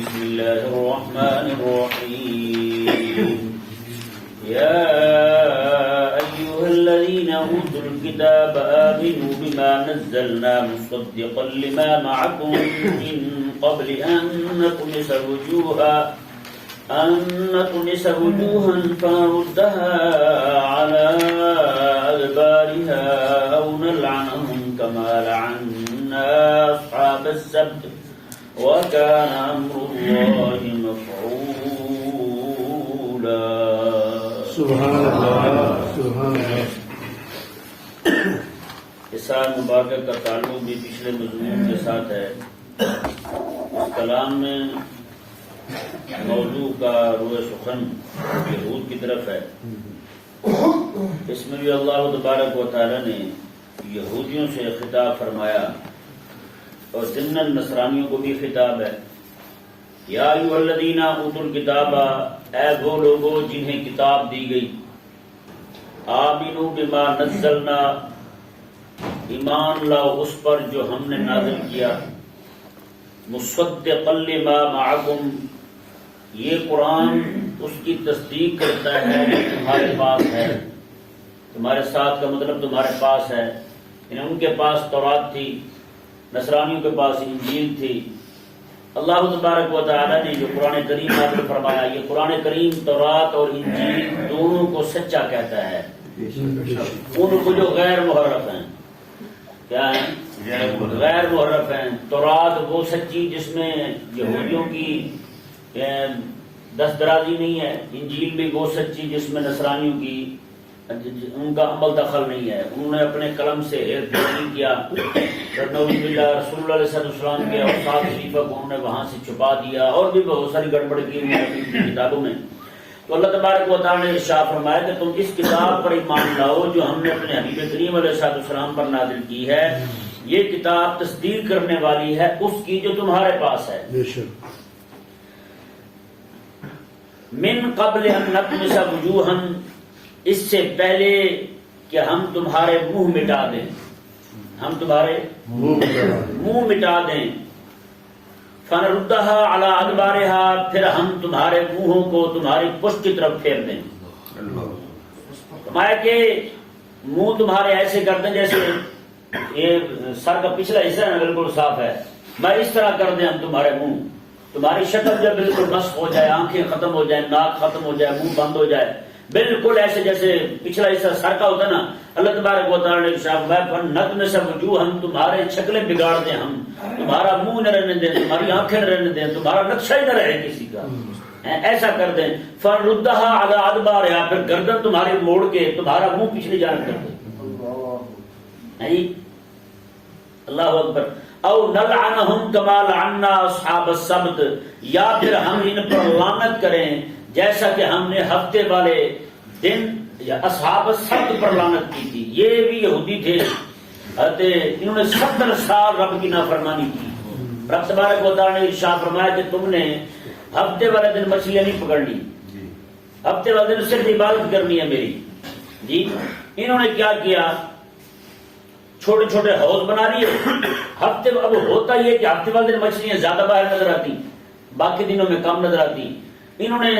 بسم الله الرحمن الرحيم يا أيها الذين أوتوا الكتاب آمنوا بما نزلنا مصدقا لما معكم من قبل أن نطمس وجوها فنردها على أدبارها أو نلعنهم كما لعنا أصحاب السبت وكان أمر الله مفعولا. سبحان اللہ سبحان اللہ. اس آیت مبارکہ کا تعلق بھی پچھلے مضمون کے ساتھ ہے. اس کلام میں موضوع کا روح سخن یہود کی طرف ہے. اس میں بھی اللہ تبارک و تعالی نے یہودیوں سے خطاب فرمایا اور ضمن نصرانیوں کو بھی خطاب ہے. یا ایھا الذین اوتوا الکتاب، اے وہ لوگوں جنہیں کتاب دی گئی، آمنوا بما نزلنا، ایمان لاؤ اس پر جو ہم نے نازل کیا، مصدقا لما معکم، یہ قرآن اس کی تصدیق کرتا ہے جو تمہارے پاس ہے. تمہارے ساتھ کا مطلب تمہارے پاس ہے. یعنی ان کے پاس تورات تھی، نصرانیوں کے پاس انجیل تھی. اللہ تبارک و تعالی نے جو قرآن کریم نازل فرمایا، یہ قرآن کریم تورات اور انجیل دونوں کو سچا کہتا ہے. ان کو جو غیر محرف ہیں، کیا ہیں؟ غیر محرف ہیں. تورات وہ سچی جس میں یہودیوں کی دسترازی نہیں ہے. انجیل بھی وہ سچی جس میں نصرانیوں کی ان کا عمل دخل نہیں ہے. انہوں نے اپنے قلم سے ہیر پھیر نہیں کیا. رسول اللہ علیہ السلام کے اوصاف شریفہ کو انہوں نے وہاں سے چھپا دیا اور بھی بہت ساری گڑبڑ کی ہوئی ہے کتابوں میں. تو اللہ تبارک و تعالی نے ارشاد فرمایا کہ تم اس کتاب پر ایمان لاؤ جو ہم نے اپنے حبیب کریم علیہ السلام پر نازل کی ہے. یہ کتاب تصدیق کرنے والی ہے اس کی جو تمہارے پاس ہے. من قبل ان نطمس وجوہا، اس سے پہلے کہ ہم تمہارے منہ مٹا دیں. ہم تمہارے منہ مٹا دیں. فنردھا علی ادبارہا، پھر ہم تمہارے منہوں کو تمہاری پشت کی طرف پھیر دیں. فرمایا کہ منہ تمہارے ایسے کر دیں جیسے یہ سر کا پچھلا حصہ ہے بالکل صاف ہے. میں اس طرح کر دیں ہم تمہارے منہ، تمہاری شکل جب بالکل مسخ ہو جائے، آنکھیں ختم ہو جائیں، ناک ختم ہو جائے، منہ بند ہو جائے، بالکل ایسے جیسے پچھلا حصہ سر کا ہوتا ہے نا. اللہ تبارک و تعالی نے ارشاد فرمایا نطمس وجوہا، ہم تمہارے شکلیں بگاڑ دیں، ہم تمہارا منہ نہ رہنے دیں، تمہاری آنکھیں نہ رہنے دیں، تمہارا نقشہ ہی نہ رہے کسی کا. ایسا کر دیں. فنردھا علی ادبارہا، پھر گردن تمہاری موڑ کے تمہارا منہ پچھلی جانب کر دیں. اللہ اکبر. او نلعنہم کما لعنا اصحاب السبت، یا پھر ہم ان پر لعنت کریں جیسا کہ ہم نے ہفتے والے دن یا اصحاب السبت پر لعنت کی تھی. یہ بھی یہودی تھے، انہوں نے 70 سال رب کی نافرمانی کی. رب تبارک و تعالی نے ارشاد فرمایا کہ تم نے ہفتے والے دن مچھلیاں نہیں پکڑنی، ہفتے والے دن صرف عبادت کرنی ہے میری. جی انہوں نے کیا کیا؟ چھوٹے چھوٹے حوض بنا لیے. ہفتے اب ہوتا یہ کہ ہفتے والے دن مچھلیاں زیادہ باہر نظر آتی، باقی دنوں میں کم نظر آتی. انہوں نے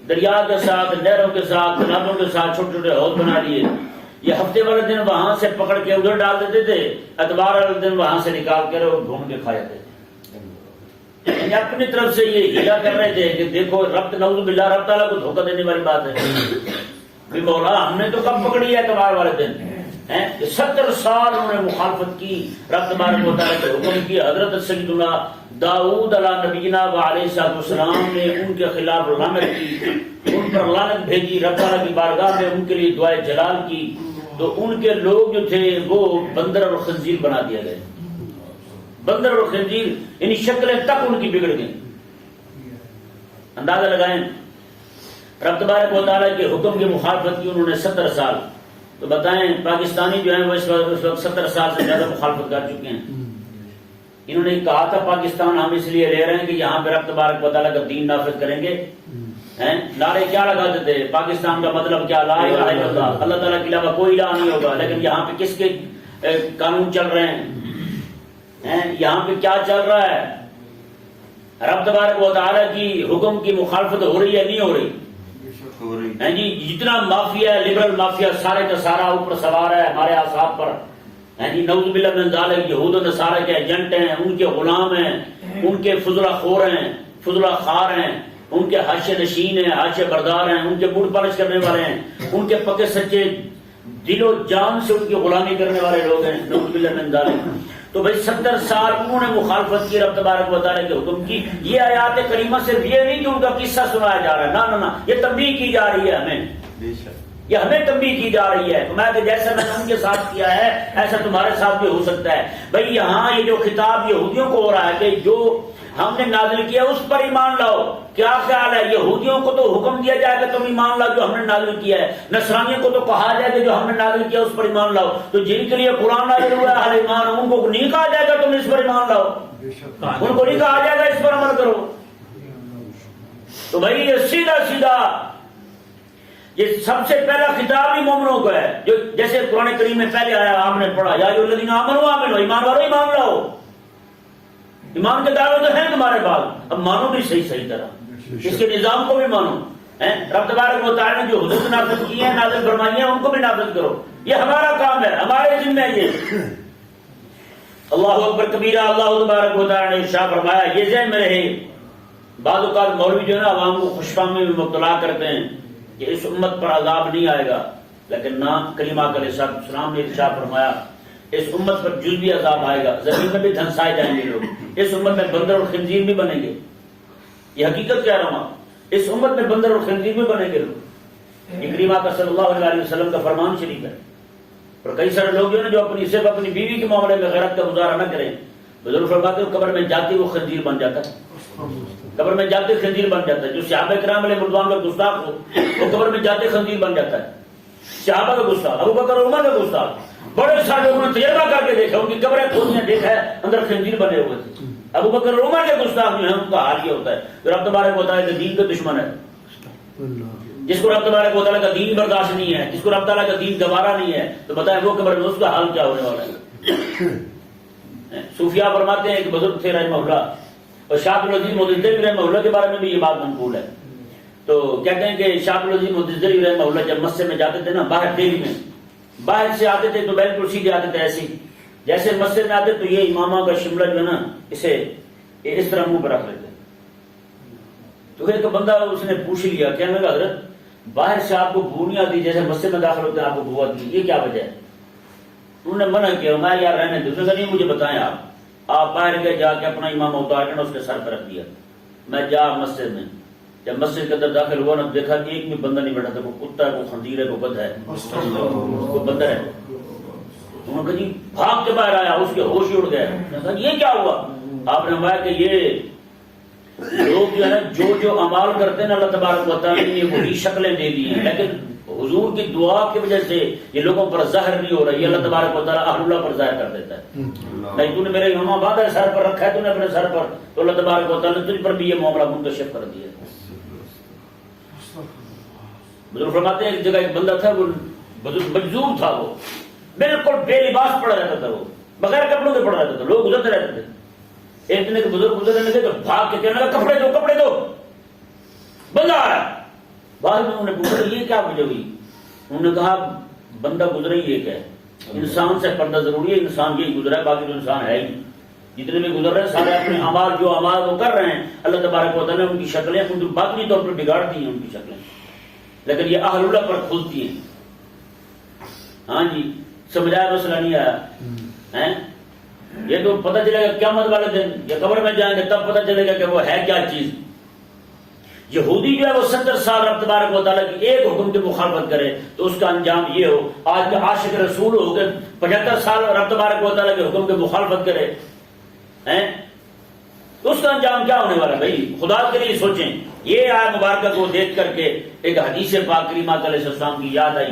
دریا کے ساتھ، نہروں کے ساتھ، تالابوں کے ساتھ چھوٹے چھوٹے حوض بنا لیے. یہ ہفتے والے دن وہاں سے پکڑ کے ادھر ڈال دیتے تھے، اتوار والے دن وہاں سے نکال کر اور ڈھونڈ کے کھا جاتے تھے. یعنی اپنی طرف سے یہ ہیلا کر رہے تھے کہ دیکھو رب نعوذ باللہ، رب تعالیٰ کو دھوکہ دینے والی بات ہے. مولا ہم نے تو کب پکڑی ہے اتوار والے دن. 70 سال انہوں نے مخالفت کی، رب تبارک و تعالیٰ کے حکم کی. حضرت سیدنا داؤد علیہ نبینا و علیہ السلام نے ان کے خلاف لعنت کی، ان پر لعنت بھیجی. رب تعالیٰ کی بارگاہ میں ان کے لیے دعائے جلال کی تو ان کے لوگ جو تھے وہ بندر اور خنزیر بنا دیا گئے. بندر اور خنزیر یعنی شکلیں تک ان کی بگڑ گئیں. اندازہ لگائیں، رب تبارک و تعالیٰ کے حکم کی مخالفت کی انہوں نے 70 سال. تو بتائیں پاکستانی جو ہیں وہ اس وقت 70 سال سے زیادہ مخالفت کر چکے ہیں. انہوں نے کہا تھا پاکستان ہم اس لیے لے رہے ہیں کہ یہاں پہ رب تبارک و تعالیٰ کا دین نافذ کریں گے. نعرے کیا لگاتے تھے؟ پاکستان کا مطلب کیا؟ لا الہ الا اللہ، اللہ تعالیٰ کے علاوہ کوئی الہ نہیں ہوگا. لیکن یہاں پہ کس کے قانون چل رہے ہیں؟ یہاں پہ کیا چل رہا ہے؟ رب تبارک و تعالیٰ کی حکم کی مخالفت ہو رہی ہے نہیں ہو رہی؟ ہو رہی ہیں جی. جتنا مافیا ہے لبرل مافیا سارے کا سارا اوپر سوار ہے ہمارے اعصاب پر. ہیں جی نعوذ باللہ من ذالک. یہود و نصارہ کے ایجنٹ ہیں، ان کے غلام ہیں، ان کے فضلہ خور ہیں، فضلہ خار ہیں، ان کے حاشیہ نشین ہیں، حاشیہ بردار ہیں، ان کے بوٹ پالش کرنے والے ہیں، ان کے پکے سچے دل و جان سے ان کی غلامی کرنے والے لوگ ہیں. نعوذ باللہ من ذالک. تو بھائی 70 سال انہوں نے مخالفت کی رب تبارک و تعالیٰ کے حکم کی. یہ آیات کریمہ صرف یہ نہیں کہ ان کا قصہ سنایا جا رہا ہے، نہ یہ تنبیہ کی جا رہی ہے ہمیں. بے شک. یہ ہمیں تنبیہ کی جا رہی ہے کہ جیسا میں نے ان کے ساتھ کیا ہے ایسا تمہارے ساتھ بھی ہو سکتا ہے. بھائی یہاں یہ جو خطاب یہودیوں کو ہو رہا ہے کہ جو ہم نے نازل کیا اس پر ایمان لاؤ. کیا خیال ہے؟ یہودیوں کو تو حکم دیا جائے کہ تم ایمان لاؤ جو ہم نے نازل کیا ہے، نصرانیوں کو تو کہا جائے کہ جو ہم نے نازل کیا اس پر ایمان لاؤ. تو جن کے لیے قرآن نازل ہوا ہے اہل ایمان، ان کو نہیں کہا جائے گا تم اس پر ایمان لاؤ، ان کو نہیں کہا جائے گا اس پر عمل کرو. تو بھائی یہ سیدھا سیدھا یہ سب سے پہلا خطاب ہی مومنوں کو ہے، جو جیسے قرآن کریم میں پہلے آیا آپ نے پڑھا یا ایھا الذین آمنوا آمنوا، ایمان والو ایمان لاؤ. ایمان کے دعوے تو ہیں تمہارے پاس، اب مانو بھی صحیح طرح، اس کے نظام کو بھی مانو. رب تبارک و تعالیٰ نے جو حدود نافذ کی ہیں، نازل فرمائی ہیں، ان کو بھی نافذ کرو. یہ ہمارا کام ہے، ہمارے ذمہ ہے یہ. اللہ اکبر کبیرہ. اللہ تبارک و تعالیٰ نے ارشاد فرمایا، یہ ذہن میں رہے. بعض اوقات مولوی جو ہے نا عوام کو خوش فہمی میں مبتلا کرتے ہیں کہ اس امت پر عذاب نہیں آئے گا، لیکن نہ کریمہ علیہ السلام نے ارشاد فرمایا اس امت پر جزوی عذاب آئے گا، زمین میں بھی دھنسائے جائیں گے لوگ، اس امت میں بندر اور خنزیر بھی بنیں گے. یہ حقیقت کہہ رہا ہوں، اس امت میں بندر اور خنزیر بھی بنیں گے لوگ. یہ کریمہ کا صلی اللہ علیہ وسلم کا فرمان شریف ہے. اور کئی سارے لوگ جو نا جو صرف اپنی بیوی کے معاملے میں غیرت کا مظاہرہ نہ کریں، بزرگ فرماتے ہیں قبر میں جاتے وہ خنزیر بن جاتا ہے، قبر میں جاتے خنزیر بن جاتا ہے. جو صحابہ کرام علیہ رضوان کا گستاخ ہو وہ قبر میں جاتے خنزیر بن جاتا ہے. صحابہ کا گستاخ، ابو بکر اور عمر کا گستاخ. بڑے سارے لوگوں نے تجربہ کر کے دیکھا، ان کی قبریں کھودیاں دیکھا ہے، اندر خنزیر بنے ہوئے تھے. ابو بکر اور عمر کے گستاخ جو ہیں ان کا حال یہ ہوتا ہے. جو رب تبارک و تعالیٰ کے دین کا دشمن ہے، جس کو رب تبارک و تعالیٰ کا دین برداشت نہیں ہے، جس کو رب تعالیٰ کا دین گوارا نہیں ہے، تو بتائیں وہ قبر میں اس کا حال کیا ہونے والا ہے. صوفیاء فرماتے ہیں کہ بزرگ تھے رحمہ اللہ، اور شاہ عبدالعزیز مدثری رحمہ اللہ کے بارے میں بھی یہ بات منقول ہے. تو کہتے ہیں کہ شاہ عبدالعزیز مدثری رحمہ اللہ جب مسجد میں جاتے تھے نا، باہر دیر میں باہر سے آتے تھے تو بالکل سیدھے آتے تھے ایسے جیسے مسجد میں آتے تو یہ امامہ کا شملہ جو ہے نا اسے اس طرح منہ پر رکھ لیتے. تو ایک بندہ اس نے پوچھ لیا، کہنے لگا حضرت باہر سے آپ کو بو نہیں آتی جیسے مسجد میں داخل ہوتے ہیں آپ کو بو آتی، یہ کیا وجہ ہے؟ انہوں نے منع کیا، میں یار رہنے دو. اس نے کہا نہیں مجھے بتائیں آپ باہر گئے جا کے اپنا امامہ اتار کے نا اس کے سر پہ رکھ دیا. میں جا مسجد میں، جب مسجد کے اندر داخل ہوا نا دیکھا کہ ایک بھی بندہ نہیں بیٹھا تھا، کوئی کتا ہے، کوئی خنزیر ہے، کوئی گدھا ہے، کوئی بندر ہے. انہوں نے کہا جی بھاگ کے باہر آیا، اس کے ہوش ہی اڑ گئے. کہا یہ کیا ہوا؟ آپ نے فرمایا کہ یہ لوگ جو ہے نا جو اعمال کرتے ہیں نا اللہ تبارک و تعالیٰ نے یہ وہی شکلیں دے دی ہیں، لیکن حضور کی دعا کی وجہ سے یہ لوگوں پر ظاہر نہیں ہو رہا. یہ اللہ تبارک و تعالیٰ اہل اللہ پر ظاہر کر دیتا ہے. نہیں تو نے میرے امام باندھا ہے سر پر رکھا ہے تو نے اپنے سر پر، تو اللہ تبارک و تعالیٰ نے تجھ پر بھی یہ معاملہ منکشف کر دیا. بزرگ فرماتے ہیں ایک جگہ ایک بندہ تھا، وہ مجذوب تھا، وہ بالکل بے لباس پڑا رہتا تھا، وہ بغیر کپڑوں کے پڑا رہتا تھا، لوگ گزرتے رہتے تھے. ایک دن ایک بزرگ گزرنے لگے تو بھاگ کے کہنے لگا کپڑے دو کپڑے دو، بندہ آ رہا ہے. بعد میں انہوں نے پوچھا یہ کیا وجہ ہوئی؟ انہوں نے کہا بندہ گزرا ہی ایک ہے، انسان سے پردہ ضروری ہے، انسان یہی گزرا ہے، باقی تو انسان ہے ہی نہیں. جتنے بھی گزر رہے ہیں سارے اپنے اعمال جو اعمال وہ کر رہے ہیں اللہ تبارک و تعالیٰ نے ان کی شکلیں باطنی طور پر بگاڑ دی ہیں ان کی شکلیں، لیکن یہ اہل اللہ پر کھلتی ہیں. ہاں جی سمجھایا مسئلہ نہیں آیا. یہ تو پتہ چلے گا قیامت والے دن یا قبر میں جائیں گے تب پتہ چلے گا کہ وہ ہے کیا چیز. یہودی جو ہے وہ 70 سال رب تبارک و تعالیٰ کی ایک حکم کی مخالفت کرے تو اس کا انجام یہ ہو. آج کے عاشق رسول ہو کے 75 سال رب تبارک و تعالیٰ کے حکم کی مخالفت کرے تو اس کا انجام کیا ہونے والا؟ بھائی خدا کے لیے سوچیں. یہ آیت مبارکہ کو دیکھ کر کے ایک حدیث پاک کریمہ علیہ السلام کی یاد آئی.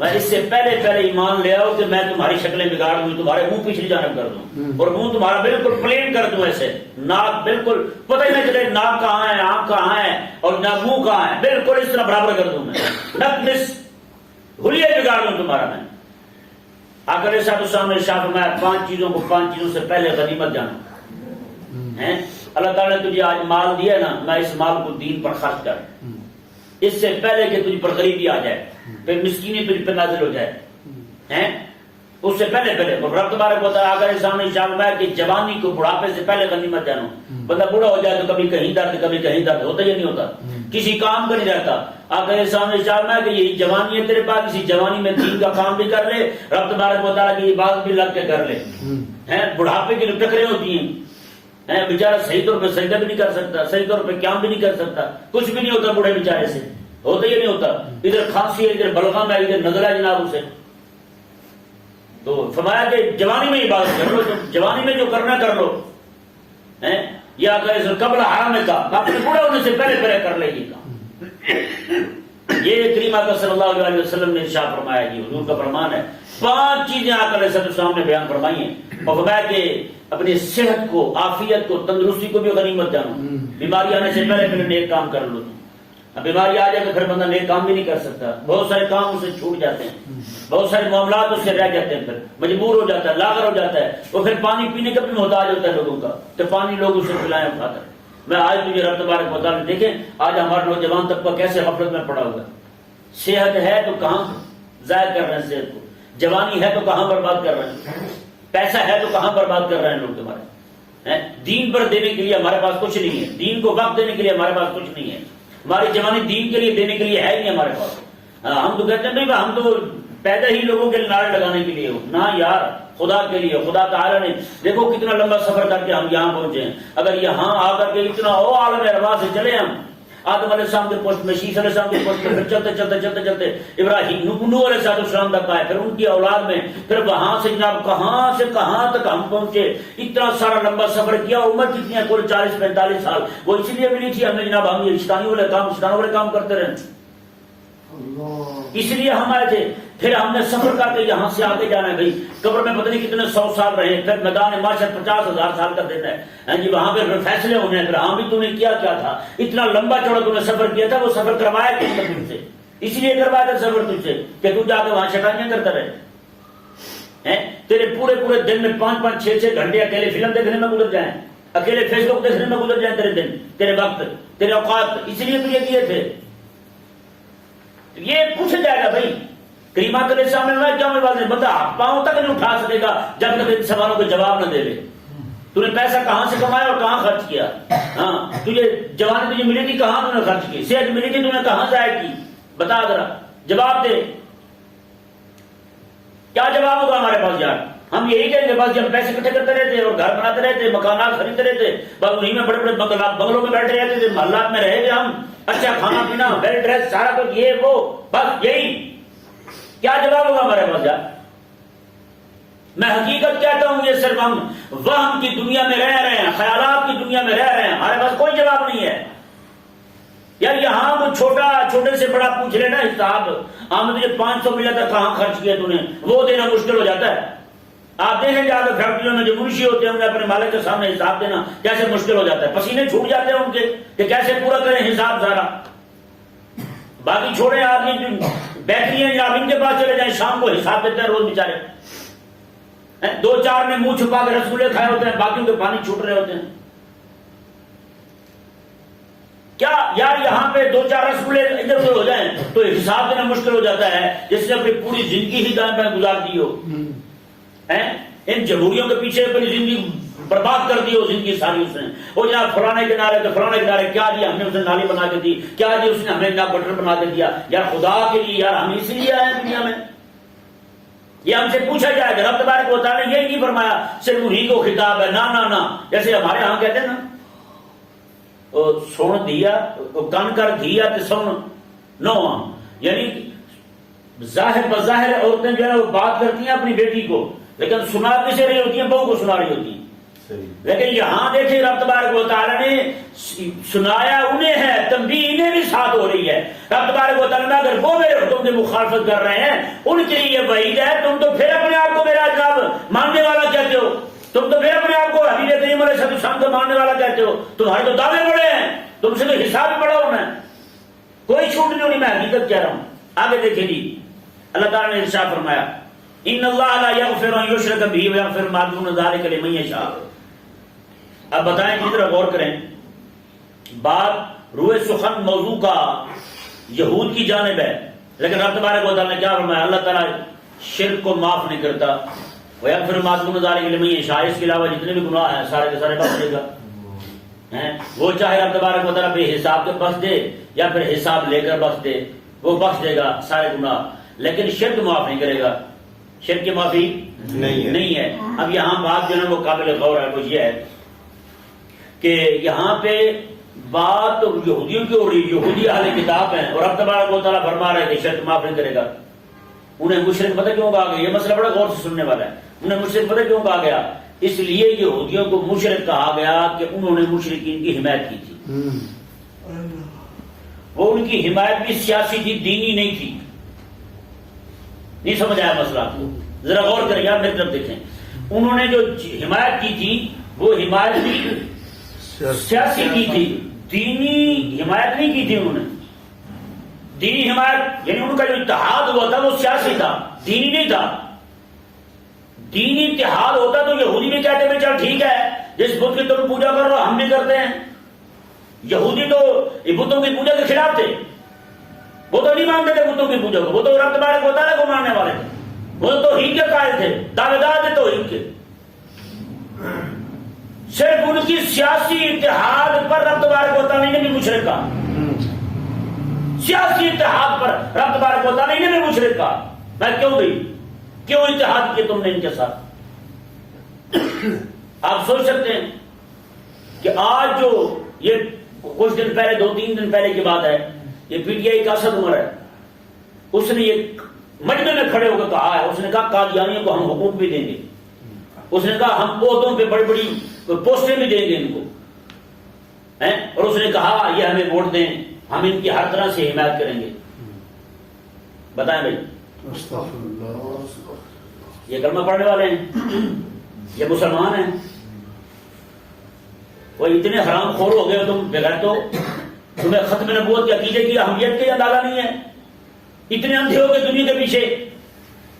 میں اس سے پہلے ایمان لے آؤ کہ میں تمہاری شکلیں بگاڑ دوں، تمہارے منہ پچھلی جانب کر دوں اور منہ تمہارا بالکل پلین کر دوں، ایسے ناک بالکل پتہ ہی نہیں چلے ناک کہاں ہے، آنکھ کہاں ہے اور نہ منہ کہاں ہے، بالکل اس طرح برابر کر دوں. میں نک مس حلیے بگاڑ دوں تمہارا. میں آقا علیہ السلام نے ارشاد فرمایا 5 چیزوں کو 5 چیزوں سے پہلے غنیمت جانا. ہیں اللہ تعالیٰ نے تجھے آج مال دیا نا، میں اس مال کو دین پر خرچ کر، اس سے پہلے کہ تجھ پر غریبی آ جائے، پھر مسکینی تجھ پہ نازل ہو جائے، ہیں اس سے پہلے رب تبارک و تعالیٰ اگر سامنے شامل ہے کہ جوانی کو بڑھاپے سے پہلے غنیمت جانو. بندہ بوڑھا ہو جائے تو کبھی کہیں درد کبھی کہیں درد ہوتا یا نہیں ہوتا، کسی کام کا نہیں رہتا. اگر سامنے شامل ہے کہ یہی جوانی ہے تیرے پاس، اسی جوانی میں دین کا کام بھی کر لے، رب تبارک و تعالیٰ کی عبادت بھی لگ کے کر لے. بڑھاپے کی ٹکریں ہوتی ہیں، بیچارہ صحیح طور پہ سجدہ بھی نہیں کر سکتا، صحیح طور پہ قیام بھی نہیں کر سکتا، کچھ بھی نہیں ہوتا بوڑھے بیچارے سے، ہوتا یا نہیں ہوتا. ادھر کھانسی ہے، ادھر بلغم ہے، ادھر نزلہ ہے جناب اسے. تو فرمایا کہ جوانی میں عبادت کر لو، جوانی میں جو کرنا کر لو. یا قبل حرام کا اپنے بوڑھے ہونے سے پہلے پہلے کر لے یہ کام. یہ کریم آقا صلی اللہ علیہ وسلم نے ارشاد فرمایا، جی حضور کا فرمان ہے. 5 چیزیں آقا علیہ السلام نے بیان فرمائی ہیں اور فرمایا کہ اپنی صحت کو، عافیت کو، تندرستی کو بھی غنیمت جانو. بیماری آنے سے پہلے پہلے نیک کام کر لو. اب بیماری آ جائے تو پھر بندہ نیک کام بھی نہیں کر سکتا، بہت سارے کام اسے چھوٹ جاتے ہیں، بہت سارے معاملات اس سے رہ جاتے ہیں، پھر مجبور ہو جاتا ہے، لاغر ہو جاتا ہے. وہ پھر پانی پینے کا بھی محتاج ہوتا ہے لوگوں کا، کہ پانی لوگ اسے پلائیں اٹھا کر. میں آج تجھے رب تبارک و تعالیٰ دیکھیں آج ہمارا نوجوان طبقہ کیسے غفلت میں پڑا ہوگا. صحت ہے تو کہاں ضائع کر رہے ہیں صحت کو، جوانی ہے تو کہاں برباد کر رہے ہیں، پیسہ ہے تو کہاں برباد کر رہے ہیں لوگ تمہارے. دین پر دینے کے لیے ہمارے پاس کچھ نہیں ہے، دین کو وقت دینے کے لیے ہمارے پاس کچھ نہیں ہے. ہماری جوانی دین کے لیے دینے کے لیے ہے ہی نہیں ہمارے پاس. ہم تو کہتے ہیں نہیں ہم تو پیدا ہی لوگوں کے نعرے لگانے کے لیے ہو، نہ یار خدا کے لیے. خدا تعالیٰ نے دیکھو کتنا لمبا سفر کر کے ہم یہاں پہنچے ہیں. اگر یہاں آ کر کے اتنا عالم ارواح سے چلے ہم، آدم علیہ السلام کے پوسٹ میں، شیش علیہ السلام کے پوسٹ میں، پھر چلتے چلتے چلتے چلتے ابراہیم نوح علیہ السلام تک آئے، پھر ان کی اولاد میں، پھر وہاں سے جناب کہاں سے کہاں تک ہم پہنچے. اتنا سارا لمبا سفر کیا. عمر کتنی ہے؟ کل 40-45 سال. وہ اس لیے ملی تھی ہمیں جناب ہم یہ شیطانی والے کام کرتے رہے، اس لیے ہم آئے تھے. پھر ہم نے سفر کر کے یہاں سے آگے جانا ہے. بھائی قبر میں پتہ نہیں کتنے 100 سال رہے، پھر میدان معاشر 50,000 سال کا دن ہے جی، وہاں پہ فیصلے ہونے ہیں. پھر ہاں بھی تو نے کیا کیا تھا، اتنا لمبا چوڑا تو نے سفر کیا تھا. وہ سفر کروایا کس نے تجھ سے؟ اس لیے کروایا تھا سفر تجھ سے کہ تو جا کے وہاں شیطانیاں کرتا رہے. تیرے پورے پورے دن میں 5-5 6-6 گھنٹے اکیلے فلم دیکھنے میں گزر جائیں، اکیلے فیس بک دیکھنے میں گزر جائیں تیرے دن، تیرے وقت، تیرے اوقات. اس لیے تو یہ کیے تھے. یہ پوچھا جائے گا بھائی کریمہ کے سامنے میں کیا میں بندہ پاؤں تک نہیں اٹھا سکے گا جب تک ان سوالوں کے جواب نہ دے لے. تو نے پیسہ کہاں سے کمایا اور کہاں خرچ کیا؟ ہاں تجھے جوانی تجھے ملی تھی کہاں تو نے خرچ کی؟ صحت ملی تھی تو نے کہاں ضائع کی؟ بتا ذرا، جواب دے. کیا جواب ہوگا ہمارے پاس یار؟ ہم یہی کہیں گے بس جب پیسے اکٹھے کرتے رہتے اور گھر بناتے رہتے، مکانات خریدتے رہتے، بس انہیں میں بڑے بڑے بنگلوں میں بیٹھے رہتے تھے، محلات میں رہے گے ہم، اچھا کھانا پینا، ویل ڈریس، سارا کچھ یہ وہ، بس یہی. کیا جواب ہوگا ہمارے پاس یار؟ میں حقیقت کہتا ہوں یہ صرف ہم وہم کی دنیا میں رہ رہے ہیں، خیالات کی دنیا میں رہ رہے ہیں. ہمارے پاس کوئی جواب نہیں ہے یار. یہاں وہ چھوٹے سے بڑا پوچھ لینا حساب، ہم تجھے 500 ملا تھا کہاں خرچ کیا تو نے، وہ دینا مشکل ہو جاتا ہے. آپ دیکھیں جا کے فیکٹریوں میں جو منشی ہوتے ہیں انہیں اپنے مالک کے سامنے حساب دینا کیسے مشکل ہو جاتا ہے. پسینے چھوٹ جاتے ہیں ان کے کہ کیسے پورا کریں حساب سارا. باقی چھوڑے آدمی بیکریاں یا ان کے پاس چلے جائیں، شام کو حساب دیتے ہیں روز بیچارے. 2-4 نے منہ چھپا کے رسگلے کھائے ہوتے ہیں، باقیوں کے پانی چھوٹ رہے ہوتے ہیں. کیا یار یہاں پہ 2-4 رسگلے ادھر ادھر ہو جائیں تو حساب دینا مشکل ہو جاتا ہے، جس نے اپنی پوری زندگی ہی دائیں بائیں گزار دی ہو. ان جمہوریوں کے پیچھے اپنی زندگی برباد کر دی ہو، زندگی ساری اس نے. وہ جناب فلانے کنارے تو فلانے کنارے کیا دیا ہم نے، اسے نالی بنا کے دی، کیا دی اس نے ہمیں جناب بٹر بنا کے دیا. یار خدا کے لیے یار ہم اس لیے آئے ہیں دنیا میں. یہ ہم سے پوچھا جائے گا. رب تبارک و تعالیٰ نے یہی نہیں فرمایا صرف انہیں کو خطاب ہے، نہ جیسے ہمارے ہاں کہتے ہیں نا سن دیا کن کر دیا تو سن نو، یعنی ظاہر بظاہر عورتیں جو ہے وہ بات کرتی ہیں اپنی بیٹی کو، لیکن سنا کسے رہی ہوتی ہیں؟ بہو کو سنا رہی ہوتی ہیں. لیکن یہاں دیکھیں رب تبارک و تعالیٰ نے سنایا انہیں ہے، تنبیہ انہیں بھی ساتھ ہو رہی ہے. رب تبارک و تعالیٰ نے اگر وہ میرے حکم کی مخالفت کر رہے ہیں ان کے لیے یہ وعید ہے. تم تو پھر اپنے آپ کو میرا جناب ماننے والا کہتے ہو، تم تو پھر اپنے آپ کو حبیب کریم علیہ السلام کو ماننے والا کہتے ہو. تمہارے تو دعوے بڑے ہیں، تم سے تو حساب بھی بڑا ہونا ہے. کوئی چھوٹ نہیں ہونی، میں حقیقت کہہ رہا ہوں. آگے دیکھیں جی اللہ تعالیٰ نے ارشاد فرمایا ان اللہ لا یغفر ان یشرک بہ ویغفر ما دون ذلک لمن یشاء. اب بتائیں جس طرح غور کریں، بات روئے سخن موضوع کا یہود کی جانب ہے، لیکن رب تبارک و تعالیٰ نے کیا فرمایا؟ اللہ تعالیٰ شرک کو معاف نہیں کرتا، وَيَغْفِرُ مَا دُونَ ذَلِكَ لِمَن يَشَاءُ، اس کے علاوہ جتنے بھی گناہ ہیں سارے کے سارے بخش دے گا۔ وہ چاہے رب تبارک و تعالیٰ بے حساب کے بخش دے یا پھر حساب لے کر بخش دے، وہ بخش دے گا سارے گناہ، لیکن شرک معاف نہیں کرے گا، شرک کی معافی نہیں ہے۔ اب یہاں بات جو ہے وہ قابل غور ہے، وہ یہ ہے کہ یہاں پہ بات یہودیوں کی ہو رہی، یہودی اہل کتاب ہیں، اور رب تبارک و تعالیٰ فرما رہے کہ شرک معاف نہیں کرے گا۔ انہیں مشرک پتہ کیوں کہا گیا؟ یہ مسئلہ بڑا غور سے سننے والا ہے۔ انہیں مشرک پتہ کیوں کہا گیا؟ اس لیے یہودیوں کو مشرک کہا گیا کہ انہوں نے مشرکین کی حمایت کی تھی۔ وہ ان کی حمایت بھی سیاسی تھی، دینی نہیں تھی۔ نہیں سمجھ آیا مسئلہ؟ ذرا غور کریں، آپ میری طرف دیکھیں۔ انہوں نے جو حمایت کی تھی وہ حمایت بھی سیاسی کی تھی، دینی حمایت نہیں کی تھی انہوں نے۔ دینی حمایت یعنی ان کا جو اتحاد ہوا تھا وہ سیاسی تھا، دینی نہیں تھا۔ دینی اتحاد ہوتا تو یہودی بھی کہتے ہیں چل ٹھیک ہے، جس بت کی تم پوجا کر رہے ہو ہم بھی کرتے ہیں۔ یہودی تو بتوں کی پوجا کے خلاف تھے، وہ تو نہیں مانتے تھے بتوں کی پوجا کو، وہ تو رب تبارک و تعالیٰ کو ماننے والے تھے، وہ تو توحید کے قائل تھے، دعوے دار تھے توحید کے۔ صرف ان کی سیاسی اتحاد پر رب تبارک و تعالیٰ نے بھی مشرک کہا، سیاسی اتحاد پر رب تبارک و تعالیٰ نے بھی مشرک کہا۔ میں کیوں گئی؟ کیوں اتحاد کیا تم نے ان کے ساتھ؟ آپ سوچ سکتے ہیں کہ آج جو یہ کچھ دن پہلے، 2-3 دن پہلے کی بات ہے، یہ پی ٹی آئی کا اسد عمر ہے، اس نے یہ مجمع میں کھڑے ہو کر کہا ہے، اس نے کہا قادیانیوں کو ہم حقوق بھی دیں گے، اس نے کہا ہم عہدوں پہ بڑی بڑی پوسٹیں بھی دیں گے ان کو، اور اس نے کہا یہ ہمیں ووٹ دیں، ہم ان کی ہر طرح سے حمایت کریں گے۔ بتائیں بھائی، یہ کلمہ پڑھنے والے ہیں، یہ مسلمان ہیں، وہ اتنے حرام خور ہو گئے تم بغیر تو تمہیں ختم نبوت کے عقیدے کی اہمیت کا اندازہ نہیں ہے، اتنے اندھے ہو گئے دنیا کے پیچھے،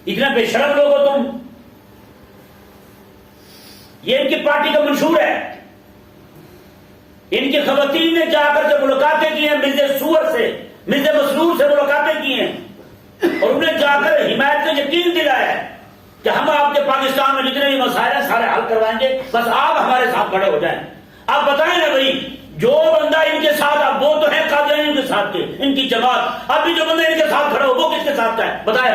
اتنا بے شرم لوگ ہو تم۔ یہ ان کی پارٹی کا منشور ہے، ان کی خواتین نے جا کر کے ملاقاتیں کی ہیں مرزا سور سے، مرزا مسرور سے ملاقاتیں کی ہیں، اور انہیں جا کر حمایت کا یقین دلایا ہے کہ ہم آپ کے پاکستان میں جتنے بھی مسائل ہیں سارے حل کروائیں گے، بس آپ ہمارے ساتھ کھڑے ہو جائیں۔ آپ بتائیں نا بھائی، جو بندہ ان کے ساتھ، اب وہ تو ہے قادیانیوں کے ساتھ کے، ان کی جماعت، اب بھی جو بندہ ان کے ساتھ کھڑا ہو وہ کس کے ساتھ کا ہے؟ بتائیں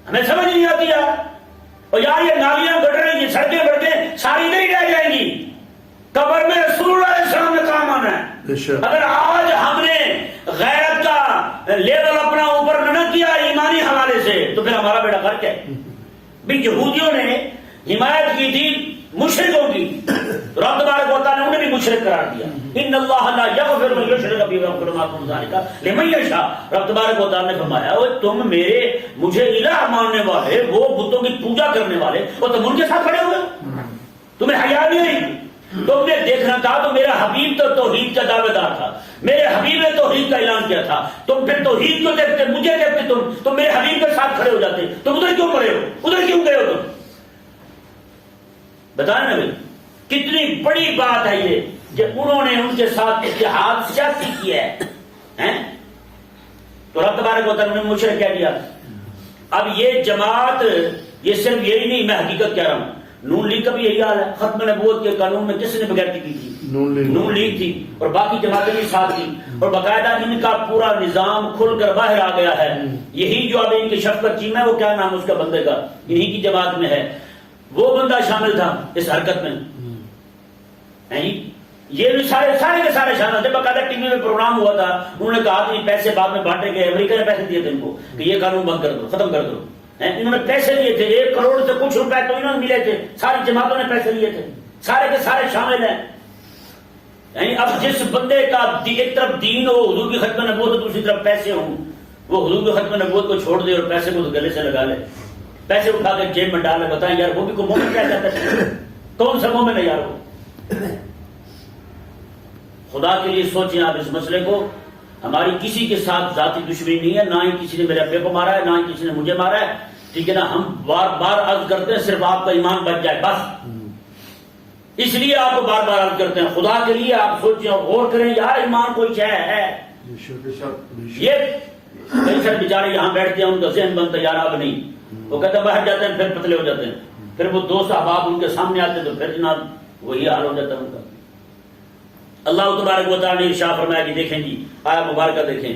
ہمیں سمجھ نہیں آتی یار۔ اور یار یہ نالیاں گٹ رہی ہیں، سڑکیں بڑھیں ساری نہیں رہ جائیں گی، قبر میں رسول اللہ علیہ السلام نے کام آنا ہے۔ اگر آج ہم نے غیرت کا لیول اپنا اوپر نہ کیا ایمانی حوالے سے تو پھر ہمارا بیڑا غرق ہے۔ بھی یہودیوں نے حمایت کی تھی مشرکوں کی، رب تبارک و تعالیٰ نے انہیں بھی مشرک قرار دیا۔ ان اللہ لا یغفر ان یشرک بہ ویغفر ما دون ذلک لمن یشاء، رب تبارک و تعالیٰ نے فرمایا وہ تم مجھے الہ ماننے والے، وہ بتوں کی پوجا کرنے والے، اور تم ان کے ساتھ کھڑے ہوئے، تمہیں حیا نہیں آئی؟ تم نے دیکھنا تھا تو میرا حبیب تو توحید کا دعوے دار تھا، میرے حبیب نے توحید کا اعلان کیا تھا، تم پھر توحید کیوں دیکھتے؟ مجھے دیکھتے تم میرے حبیب کے ساتھ کھڑے ہو جاتے، تم ادھر کیوں پڑے ہو؟ ادھر کیوں گئے ہو تم؟ بتائیں نا بھائی، کتنی بڑی بات ہے یہ کہ انہوں نے ان کے ساتھ اتحاد سیاسی کیا ہے، تو رب تبارک و تعالیٰ نے مشرک کہہ دیا۔ اب یہ جماعت، یہ صرف یہی نہیں، میں حقیقت کہہ رہا ہوں، نون لیگ کا بھی یہی حال ہے۔ ختم نبوت کے قانون میں کس نے بغیرتی کی تھی؟ نون لیگ تھی، اور باقی جماعتیں بھی ساتھ تھی، اور باقاعدہ ان کا پورا نظام کھل کر باہر آ گیا ہے۔ یہی جو اب ان کی شفقت چیم ہے، وہ کیا نام اس کا بندے کا، انہی کی جماعت میں ہے، وہ بندہ شامل تھا اس حرکت میں۔ یہ بھی سارے کے سارے شامل تھے، باقاعدہ ٹی وی میں پروگرام ہوا تھا، انہوں نے کہا کہ پیسے بعد میں بانٹے گئے، امریکہ نے پیسے دیے تھے ان کو کہ یہ قانون بند کر دو، ختم کر دو۔ انہوں نے پیسے لیے تھے، 1 کروڑ سے کچھ روپے تو انہوں نے ملے تھے، ساری جماعتوں نے پیسے لیے تھے، سارے کے سارے شامل ہیں۔ اب جس بندے کا ایک طرف دین ہو، حضور کی ختم نبوت، دوسری طرف پیسے ہوں، وہ حضور کی ختم نبوت کو چھوڑ دے اور پیسے کو گلے سے لگا لے، پیسے اٹھا کے جیب میں ڈالے۔ بتائیں یار، وہ بھی کوئی مومن کہہ جاتا ہے؟ کون سا مومن ہے یار وہ؟ خدا کے لیے سوچیں آپ اس مسئلے کو۔ ہماری کسی کے ساتھ ذاتی دشمنی نہیں ہے، نہ ہی کسی نے میرے ابے کو مارا ہے، نہ ہی کسی نے مجھے مارا ہے، ٹھیک ہے نا، ہم بار بار عرض کرتے ہیں صرف آپ کا ایمان بچ جائے بس، اس لیے آپ کو بار بار عرض کرتے ہیں، خدا کے لیے آپ سوچیں اور غور کریں یار ایمان کوئی شے ہے۔ یہ کئی سارے بیچارے یہاں بیٹھتے ہیں، ان کا ذہن بنتا ہے یار اب نہیں، وہ کہتے ہیں باہر جاتے ہیں پھر پتلے ہو جاتے ہیں، پھر وہ دوست احباب ان کے سامنے آتے ہیں تو پھر جناب وہی حال ہو جاتا ہے ان کا۔ اللہ تبارک و تعالیٰ نے ارشاد فرمایا کہ دیکھیں جی آیت مبارکہ دیکھیں،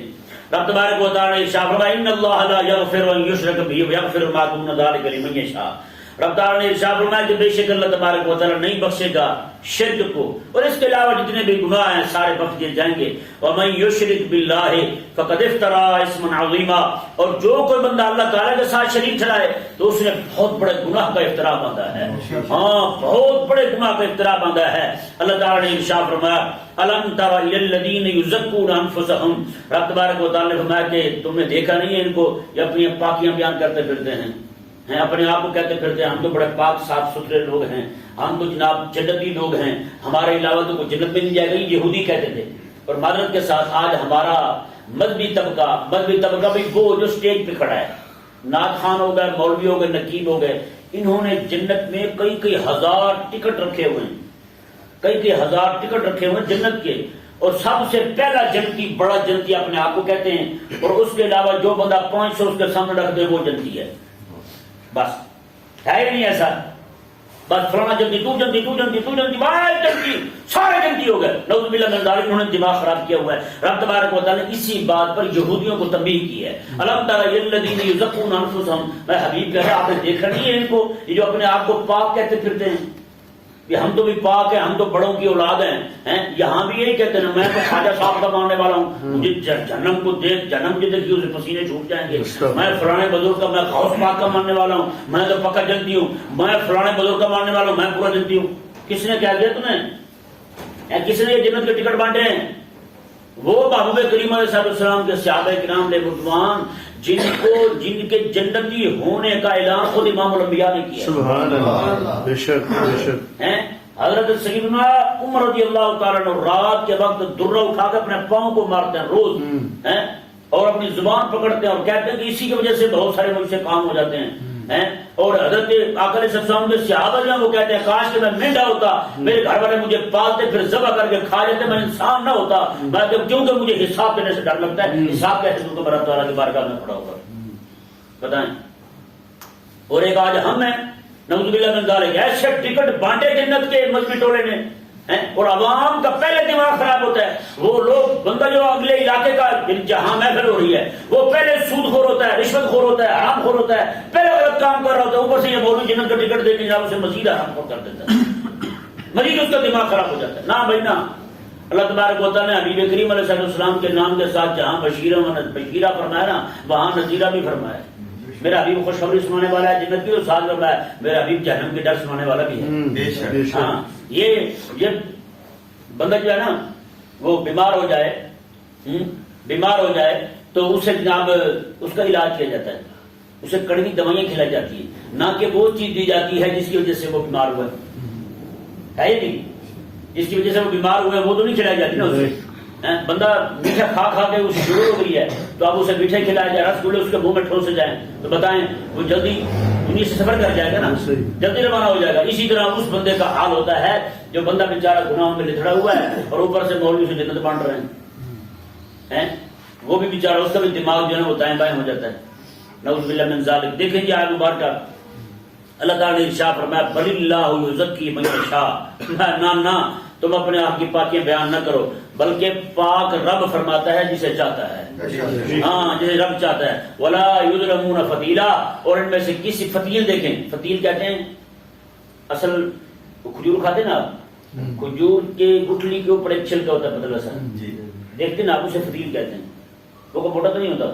رب تبارک و تعالیٰ نے ارشاد فرمایا ان اللہ لا یغفر ان یشرک بہ ویغفر ما دون ذلک لمن یشاء۔ رب تعالیٰ نے ارشاد فرمایا کہ بے شک اللہ تبارک و تعالیٰ نہیں بخشے گا شرک کو، اور اس کے علاوہ جتنے بھی گناہ ہیں سارے بخش دیے جائیں گے۔ ومن یشرک باللہ فقد افترى اسما عظیما، اور جو کوئی بندہ اللہ تعالیٰ کے ساتھ شریک ٹھہرائے تو اس نے بہت بڑے گناہ کا افتراء باندھا ہے، ہاں بہت بڑے گناہ کا افتراء باندھا ہے۔ اللہ تعالیٰ نے ارشاد فرمایا الم تر الی الذین یزکون انفسهم، رب تبارک و تعالیٰ نے فرمایا کہ تم نے دیکھا نہیں ہے ان کو یہ اپنی پاکیاں بیان کرتے پھرتے ہیں، اپنے آپ کو کہتے پھرتے ہیں ہم تو بڑے پاک صاف ستھرے لوگ ہیں، ہم تو جناب جنتی لوگ ہیں، ہمارے علاوہ تو کوئی جنت میں نہیں جائے گا، یہ یہودی کہتے تھے۔ اور معذرت کے ساتھ آج ہمارا مذہبی طبقہ بھی وہ جو سٹیج پہ کھڑا ہے، نعت خوان ہو گئے، مولوی ہو گئے، نقیب ہو گئے، انہوں نے جنت میں کئی ہزار ٹکٹ رکھے ہوئے ہیں، کئی ہزار ٹکٹ رکھے ہوئے ہیں جنت کے، اور سب سے پہلا جنتی بڑا جنتی اپنے آپ کو کہتے ہیں، اور اس کے علاوہ جو بندہ 500 اس کے سامنے رکھ دے وہ جنتی ہے، بس ہے ہی نہیں ایسا، بس فلانا جنتی تو جنتی تو جنتی تو جنتی بھائی جنتی سارے جنتی ہو گئے، نعوذ باللہ من ذالک، انہوں نے دماغ خراب کیا ہوا ہے۔ رب تبارک و تعالیٰ نے اسی بات پر یہودیوں کو تنبیہ کی ہے، الم تر الی الذین یزکون انفسهم، میں حبیب کہہ رہا آپ نے دیکھا نہیں ہے ان کو، یہ جو اپنے آپ کو پاک کہتے پھرتے ہیں، کہ ہم تو بھی پاک ہیں، ہم تو بڑوں کی اولاد ہیں، یہاں بھی یہی کہتے ہیں میں تو خواجہ صاحب کا ماننے والا ہوں، مجھے جہنم کو دیکھ جہنم کی دیکھی اسے پسینے چھوٹ جائیں گے، میں فلانے بزرگ کا، میں غوث پاک کا ماننے والا ہوں، میں تو پکا جنتی ہوں، میں فلانے بزرگ کا ماننے والا ہوں، میں پورا جنتی ہوں۔ کس نے کیا دیا تمہیں؟ کس نے یہ جنت کے ٹکٹ بانٹے ہیں؟ وہ محبوب کریم علیہ السلام کے صحابہ کرام رضوان جن کے جنتی ہونے کا اعلان خود امام الانبیاء نے کیا، سبحان اللہ، بے شک بے شک۔ حضرت سیدنا عمر رضی اللہ تعالیٰ عنہ رات کے وقت درہ اٹھا کے اپنے پاؤں کو مارتے ہیں روز، اور اپنی زبان پکڑتے ہیں اور کہتے ہیں کہ اسی کی وجہ سے بہت سارے مجھ سے کام ہو جاتے ہیں، اور حضرت آقا علیہ السلام کے صحابہ جو ہیں وہ کہتے ہیں کاش کہ میں مینڈا ہوتا، میرے گھر والے مجھے پالتے پھر ذبح کر کے کھا جاتے، میں انسان نہ ہوتا، کیونکہ مجھے حساب دینے سے ڈر لگتا ہے، حساب کیسے دوں گا رب تعالیٰ کی بارگاہ میں کھڑا ہوگا، بتائیں۔ اور ایک آج ہم ہیں نعوذ باللہ من ذالک، ایسے ٹکٹ بانٹے جنت کے مذہبی ٹولے نے، اور عوام کا پہلے دماغ خراب ہوتا ہے، وہ لوگ بندہ جو اگلے علاقے کا جہاں محفل ہو رہی ہے وہ پہلے سود خور ہوتا ہے، رشوت خور ہوتا ہے، حرام خور ہوتا ہے، پہلے غلط کام کر رہا ہوتا ہے، اوپر سے یہ مولوی جنت کا ٹکٹ دے کے جا اسے مزید حرام خور کر دیتا ہے، مزید اس کا دماغ خراب ہو جاتا ہے۔ نہ بھائی نہ، اللہ تبارک و تعالیٰ نے حبیب کریم علیہ السلام کے نام کے ساتھ جہاں بشیرہ فرمایا نا وہاں نذیرہ بھی فرمایا، میرا حبیب خوشخبری سنانے والا ہے جنت کی، اور ساتھ میں میرا حبیب جہنم کے ڈر سنانے والا بھی ہے۔ ہاں یہ بندہ جو ہے نا وہ بیمار ہو جائے تو اسے جناب اس کا علاج کیا جاتا ہے، اسے کڑوی دوائیاں کھلائی جاتی ہیں، نہ کہ وہ چیز دی جاتی ہے جس کی وجہ سے وہ بیمار ہوا ہے یہ نہیں، جس کی وجہ سے وہ بیمار ہوئے وہ تو نہیں کھلائی جاتی نا اسے۔ بندہ میٹھا کھا کے اسے شروع ہو گئی ہے تو اب اسے میٹھے کھلایا جائے، رس گلے اس کے منہ میں ٹھوسے جائیں تو بتائیں وہ جلدی دنیا سے سفر کر جائے گا نا، جلدی روانہ ہو جائے گا۔ اسی طرح اس بندے کا حال ہوتا ہے جو بندہ بیچارہ گناہوں میں لتڑا ہوا ہے اور اوپر سے مولوی سے جنت بانٹ رہے ہیں، وہ بھی بیچارہ اس کا بھی دماغ جو ہے وہ دائیں بائیں ہو جاتا ہے، نعوذ باللہ من ذالک۔ دیکھیں جی آیت مبارکہ اللہ تعالیٰ نے ارشاد فرمایا بل اللہ یزکی من یشاء، نہ تم اپنے آپ کی پاکیاں بیان نہ کرو، بلکہ پاک رب فرماتا ہے جسے چاہتا ہے، ہاں جسے رب چاہتا ہے۔ ولا یظلمون فتیلا، اور ان میں سے کسی فتیل دیکھیں، فتیل کہتے ہیں اصل کھجور کھاتے نا آپ، کھجور کے گٹھلی کے اوپر ایک چھلکا ہوتا ہے پتلا سا، دیکھتے نا آپ اسے فتیل کہتے ہیں، وہ کو موٹا تو نہیں ہوتا،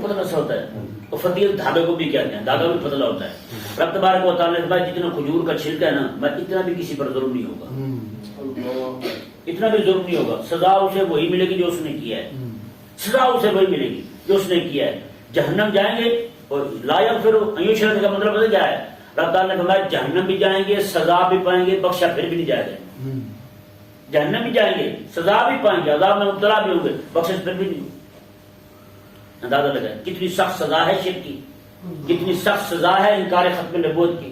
پتلا سا ہوتا ہے، تو فتیل دھاگے کو بھی کہتے ہیں، دھاگا بھی پتلا ہوتا ہے۔ رب تبارک و تعالیٰ نے فرمایا جتنا کھجور کا چھلکا ہے نا میں اتنا بھی کسی پر ظلم نہیں ہوگا، اتنا بھی ظلم نہیں ہوگا، سزا اسے وہی ملے گی جو اس نے کیا ہے، سزا اسے وہی ملے گی جو اس نے کیا ہے۔ جہنم جائیں گے اور لا یغفر ان یشرک کا مطلب کیا ہے؟ رب تعالیٰ نے فرمایا جہنم بھی جائیں گے، سزا بھی پائیں گے، بخشا پھر بھی نہیں جائے گا، جہنم بھی جائیں گے، سزا بھی پائیں گے، عذاب میں مبتلا بھی ہوں گے، بخشش پھر بھی نہیں۔ اندازہ لگا کتنی سخت سزا ہے شرک کی، کتنی سخت سزا ہے انکار ختم نبوت کی.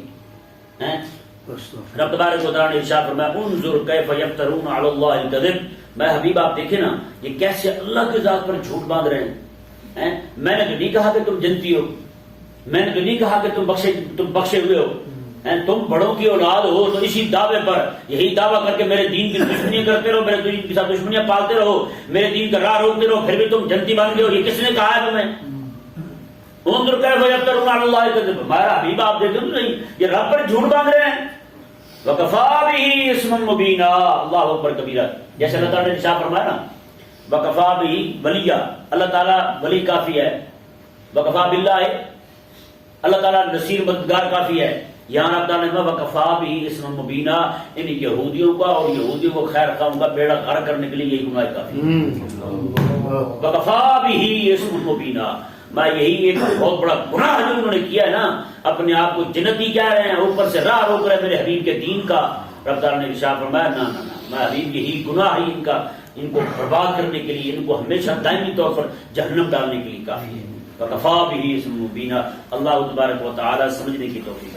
رب تبارک و تعالیٰ نے ارشاد فرمایا انظر کیف یفترون علی اللہ الکذب. میں حبیب آپ دیکھیں نا یہ کیسے اللہ کی ذات پر جھوٹ باندھ رہے ہیں. میں نے تو نہیں کہا کہ تم جنتی ہو, میں نے تو نہیں کہا کہ تم بخشے ہوئے ہو, تم بڑوں کی اولاد ہو تو اسی دعوے پر یہی دعویٰ کر کے میرے دین کی دشمنیاں کرتے رہو, میرے دین کے ساتھ دشمنیاں پالتے رہو, میرے دین کا راہ روکتے رہو, پھر بھی تم جنتی بن گئے ہو. یہ کس نے کہا ہے تمہیں؟ انظر کیف یفترون علی اللہ الکذب. ہمارا حبیب آپ دیکھیں تو نہیں یہ رب پر جھوٹ باندھ رہے ہیں. وَكَفَىٰ بِهِ اسْمًا مُبِينًا. اللہ اکبر کبیرہ. جیسے اللہ تعالیٰ نے ارشاد فرمایا نا وَكَفَىٰ بِهِ وَلِيًّا, اللہ تعالیٰ ولی کافی ہے. وَكَفَىٰ بِاللَّهِ, اللہ تعالیٰ نصیر مددگار کافی ہے. یہاں اللہ تعالیٰ نے وَكَفَىٰ بِهِ اسْمًا مُبِينًا, ان یہودیوں کا اور یہودیوں کو خیر خواہوں کا بیڑا غرق کرنے کے لیے یہی گناہ کافی ہے. وَكَفَىٰ بِهِ اسْمًا مُبِينًا. میں یہی ایک بہت بڑا گناہ جو انہوں نے کیا ہے نا, اپنے آپ کو جنتی کہہ رہے ہیں, اوپر سے راہ روک رہے ہیں میرے حبیب کے دین کا. رب تعالیٰ نے ارشاد فرمایا نہ نہ میں حبیب یہی گناہ ہی ان کو برباد کرنے کے لیے, ان کو ہمیشہ دائمی طور پر جہنم ڈالنے کے لیے کافی ہے. وَكَفَىٰ بِهِ اسْمًا مُبِينًا. اللہ تبارک و تعالیٰ سمجھنے کی توفیق